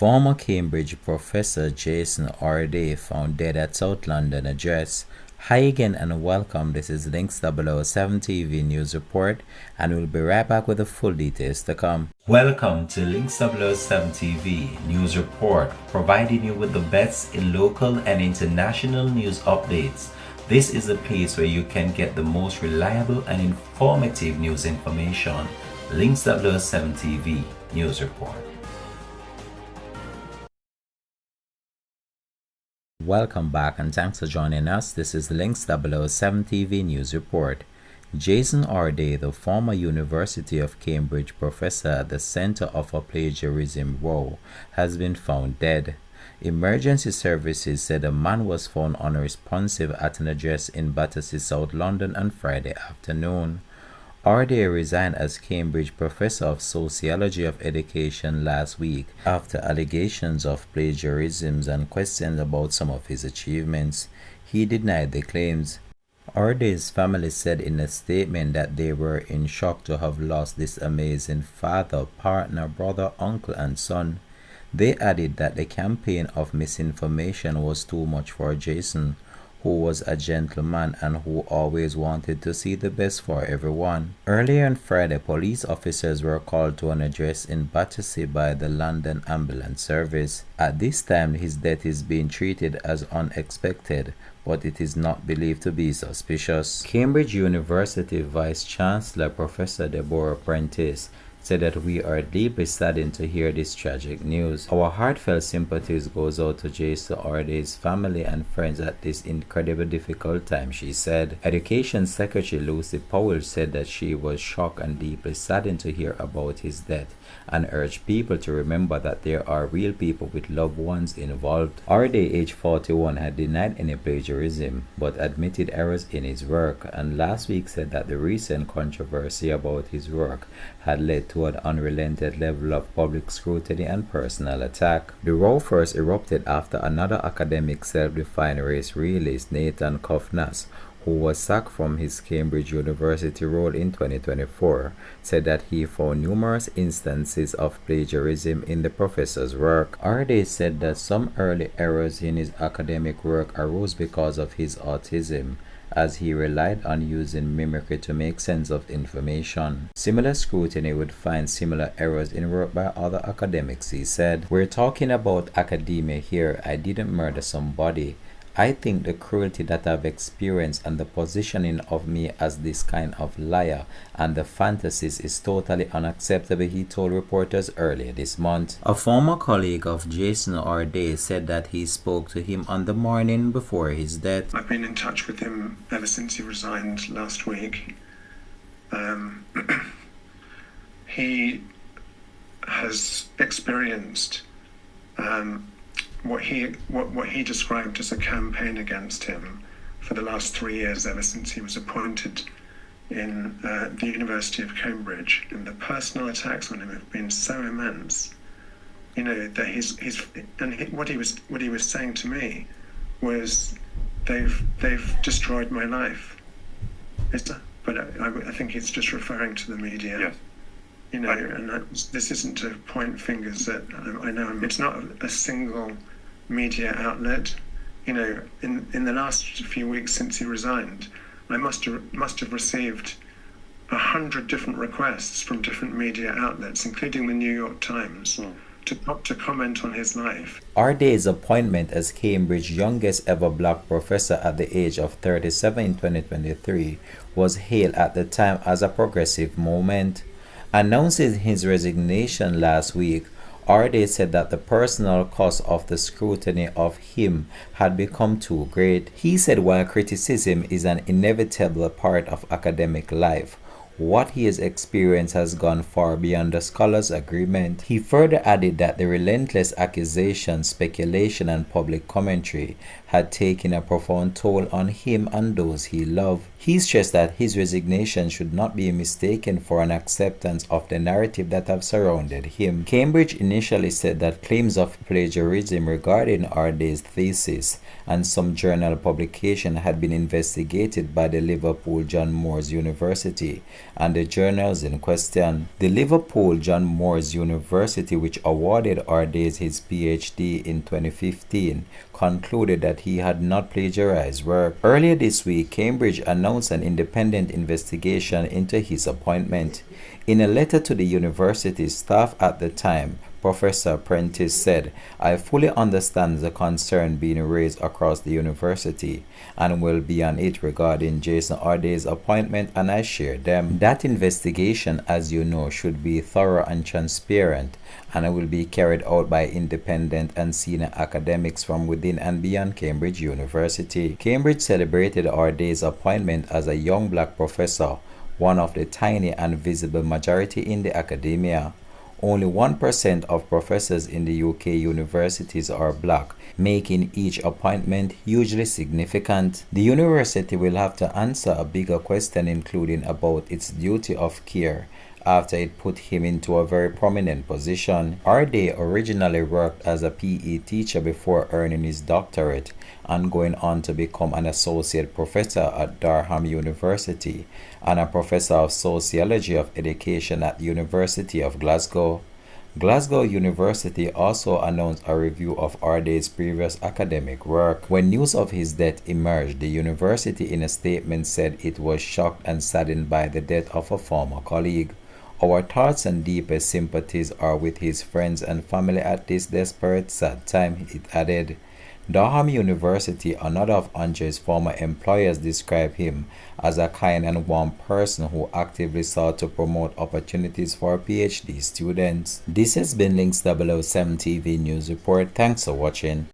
Former Cambridge professor Jason Arday found dead at South London address. Hi again and welcome. This is Links 007 TV News Report, and we'll be right back with the full details to come. Welcome to Links 007 TV News Report, providing you with the best in local and international news updates. This is a place where you can get the most reliable and informative news information. Links 007 TV News Report. Welcome back and thanks for joining us. This is the Links 007 TV News Report. Jason Arday, the former University of Cambridge professor at the Center for Plagiarism row, has been found dead. Emergency services said a man was found unresponsive at an address in Battersea, South London on Friday afternoon. Arday resigned as Cambridge Professor of Sociology of Education last week after allegations of plagiarism and questions about some of his achievements. He denied the claims. Arday's family said in a statement that they were in shock to have lost this amazing father, partner, brother, uncle, and son. They added that the campaign of misinformation was too much for Jason, who was a gentleman and who always wanted to see the best for everyone. Earlier on Friday, police officers were called to an address in Battersea by the London Ambulance Service. At this time, his death is being treated as unexpected, but it is not believed to be suspicious. Cambridge University Vice-Chancellor Professor Deborah Prentice said that we are deeply saddened to hear this tragic news. Our heartfelt sympathies goes out to Jason Arday's family and friends at this incredibly difficult time, she said. Education Secretary Lucy Powell said that she was shocked and deeply saddened to hear about his death and urged people to remember that there are real people with loved ones involved. Arday, age 41, had denied any plagiarism but admitted errors in his work, and last week said that the recent controversy about his work had led to an unrelenting level of public scrutiny and personal attack. The row first erupted after another academic self-defined race realist, Nathan Kofnas, who was sacked from his Cambridge University role in 2024, said that he found numerous instances of plagiarism in the professor's work. Arday said that some early errors in his academic work arose because of his autism, as he relied on using mimicry to make sense of information. Similar scrutiny would find similar errors in work by other academics, he said. We're talking about academia here. I didn't murder somebody. I think the cruelty that I've experienced and the positioning of me as this kind of liar and the fantasies is totally unacceptable, he told reporters earlier this month. A former colleague of Jason Arday said that he spoke to him on the morning before his death. I've been in touch with him ever since he resigned last week. He has experienced what he described as a campaign against him for the last 3 years, ever since he was appointed in the University of Cambridge. And the personal attacks on him have been so immense. You know that what he was saying to me was, they've destroyed my life. But I think he's just referring to the media. Yes. You know, and this isn't to point fingers at. I know it's not a single media outlet. You know, in the last few weeks since he resigned, I must have received 100 different requests from different media outlets, including the New York Times, to comment on his life. Arday's appointment as Cambridge's youngest ever black professor at the age of 37 in 2023 was hailed at the time as a progressive moment. Announcing his resignation last week, Arday said that the personal cost of the scrutiny of him had become too great. He said while criticism is an inevitable part of academic life, what he has experienced has gone far beyond the scholars' agreement. He further added that the relentless accusations, speculation, and public commentary had taken a profound toll on him and those he loved. He stressed that his resignation should not be mistaken for an acceptance of the narrative that have surrounded him. Cambridge initially said that claims of plagiarism regarding Arday's thesis and some journal publication had been investigated by the Liverpool John Moores University and the journals in question. The Liverpool John Moores University, which awarded Arday his PhD in 2015, concluded that he had not plagiarized work. Earlier this week, Cambridge announced an independent investigation into his appointment. In a letter to the university staff at the time, Professor Prentice said, "I fully understand the concern being raised across the university and will be on it regarding Jason Arday's appointment, and I share them. That investigation, as you know, should be thorough and transparent and will be carried out by independent and senior academics from within and beyond Cambridge University." Cambridge celebrated Arday's appointment as a young black professor, one of the tiny and visible majority in the academia. Only 1% of professors in the UK universities are black, making each appointment hugely significant. The university will have to answer a bigger question, including about its duty of care, after it put him into a very prominent position. Arday originally worked as a PE teacher before earning his doctorate and going on to become an associate professor at Durham University and a professor of sociology of education at the University of Glasgow. Glasgow University also announced a review of Arday's previous academic work. When news of his death emerged, the university in a statement said it was shocked and saddened by the death of a former colleague. "Our thoughts and deepest sympathies are with his friends and family at this desperate, sad time," it added. Durham University, another of Andre's former employers, described him as a kind and warm person who actively sought to promote opportunities for PhD students. This has been Links 007 TV News Report. Thanks for watching.